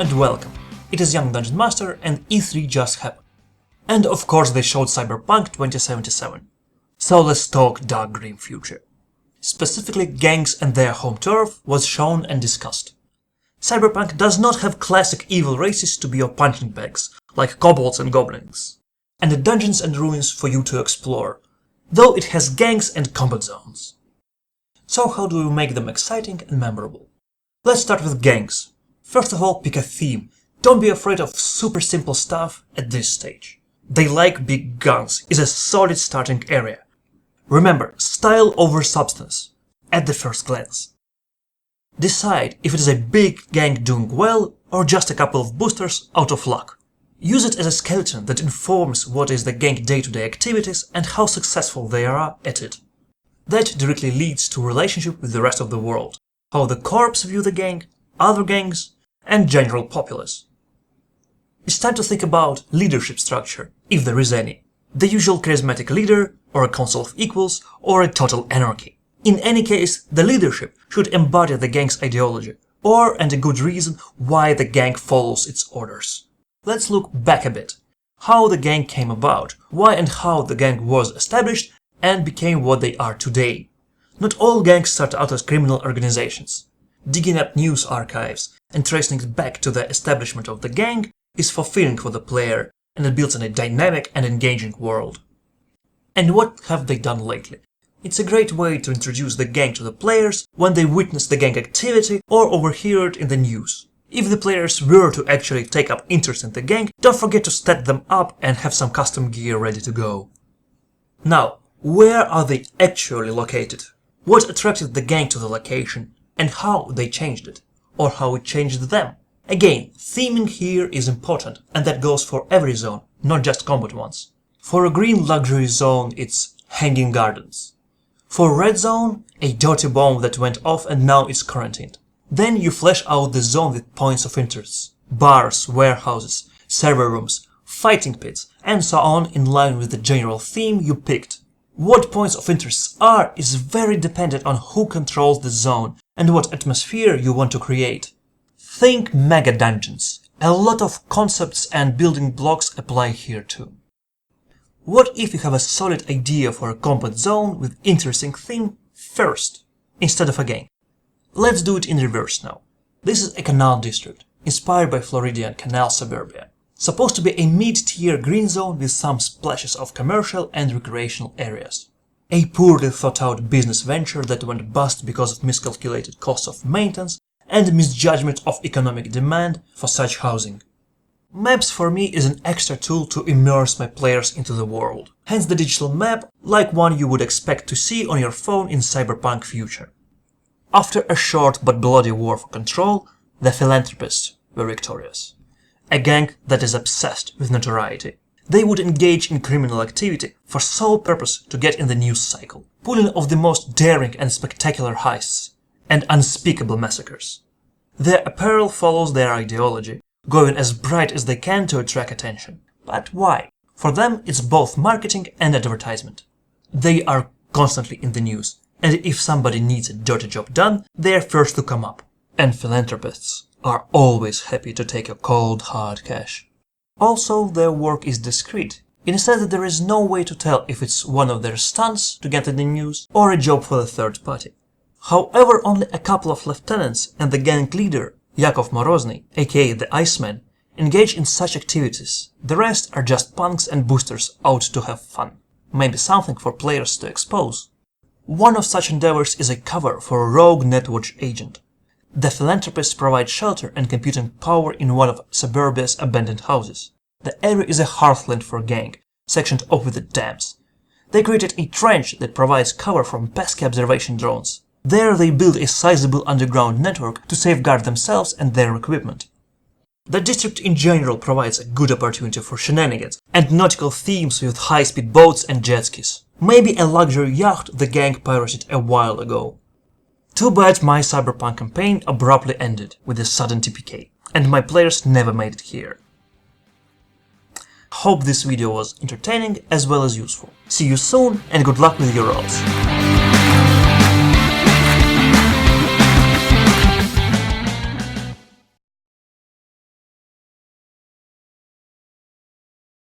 and welcome. It is Young Dungeon Master and E3 just happened. And of course they showed Cyberpunk 2077. So let's talk dark grim future. Specifically, gangs and their home turf was shown and discussed. Cyberpunk does not have classic evil races to be your punching bags, like kobolds and goblins, and the dungeons and ruins for you to explore, though it has gangs and combat zones. So how do we make them exciting and memorable? Let's start with gangs. First of all, pick a theme. Don't be afraid of super simple stuff at this stage. They like big guns is a solid starting area. Remember, style over substance, at the first glance. Decide if it is a big gang doing well or just a couple of boosters out of luck. Use it as a skeleton that informs what is the gang day-to-day activities and how successful they are at it. That directly leads to relationship with the rest of the world, how the corps view the gang, other gangs, and general populace. It's time to think about leadership structure, if there is any. The usual charismatic leader, or a council of equals, or a total anarchy. In any case, the leadership should embody the gang's ideology, and a good reason why the gang follows its orders. Let's look back a bit. How the gang came about, why and how the gang was established and became what they are today. Not all gangs start out as criminal organizations. Digging up news archives and tracing it back to the establishment of the gang is fulfilling for the player, and it builds in a dynamic and engaging world. And what have they done lately? It's a great way to introduce the gang to the players when they witness the gang activity or overhear it in the news. If the players were to actually take up interest in the gang, don't forget to stat them up and have some custom gear ready to go. Now, where are they actually located? What attracted the gang to the location, and how they changed it, or how it changed them? Again, theming here is important, and that goes for every zone, not just combat ones. For a green luxury zone, it's hanging gardens. For red zone, a dirty bomb that went off and now is quarantined. Then you flesh out the zone with points of interest, bars, warehouses, server rooms, fighting pits, and so on in line with the general theme you picked. What points of interest are is very dependent on who controls the zone and what atmosphere you want to create. Think mega dungeons. A lot of concepts and building blocks apply here too. What if you have a solid idea for a combat zone with interesting theme first, instead of a gang? Let's do it in reverse now. This is a Canal District, inspired by Floridian Canal suburbia. Supposed to be a mid-tier green zone with some splashes of commercial and recreational areas. A poorly thought-out business venture that went bust because of miscalculated costs of maintenance and misjudgment of economic demand for such housing. Maps for me is an extra tool to immerse my players into the world, hence the digital map, like one you would expect to see on your phone in Cyberpunk future. After a short but bloody war for control, the philanthropists were victorious. A gang that is obsessed with notoriety. They would engage in criminal activity for sole purpose to get in the news cycle, pulling off the most daring and spectacular heists, and unspeakable massacres. Their apparel follows their ideology, going as bright as they can to attract attention. But why? For them it's both marketing and advertisement. They are constantly in the news, and if somebody needs a dirty job done, they're first to come up. And philanthropists are always happy to take a cold hard cash. Also, their work is discreet, in a sense that there is no way to tell if it's one of their stunts to get in the news or a job for the third party. However, only a couple of lieutenants and the gang leader, Yakov Morozny, aka the Iceman, engage in such activities. The rest are just punks and boosters out to have fun. Maybe something for players to expose. One of such endeavors is a cover for a rogue netwatch agent. The philanthropists provide shelter and computing power in one of suburbia's abandoned houses. The area is a hearthland for a gang, sectioned off with the dams. They created a trench that provides cover from pesky observation drones. There they build a sizable underground network to safeguard themselves and their equipment. The district in general provides a good opportunity for shenanigans and nautical themes with high-speed boats and jet skis. Maybe a luxury yacht the gang pirated a while ago. Too bad my Cyberpunk campaign abruptly ended with a sudden TPK, and my players never made it here. Hope this video was entertaining as well as useful. See you soon and good luck with your rolls!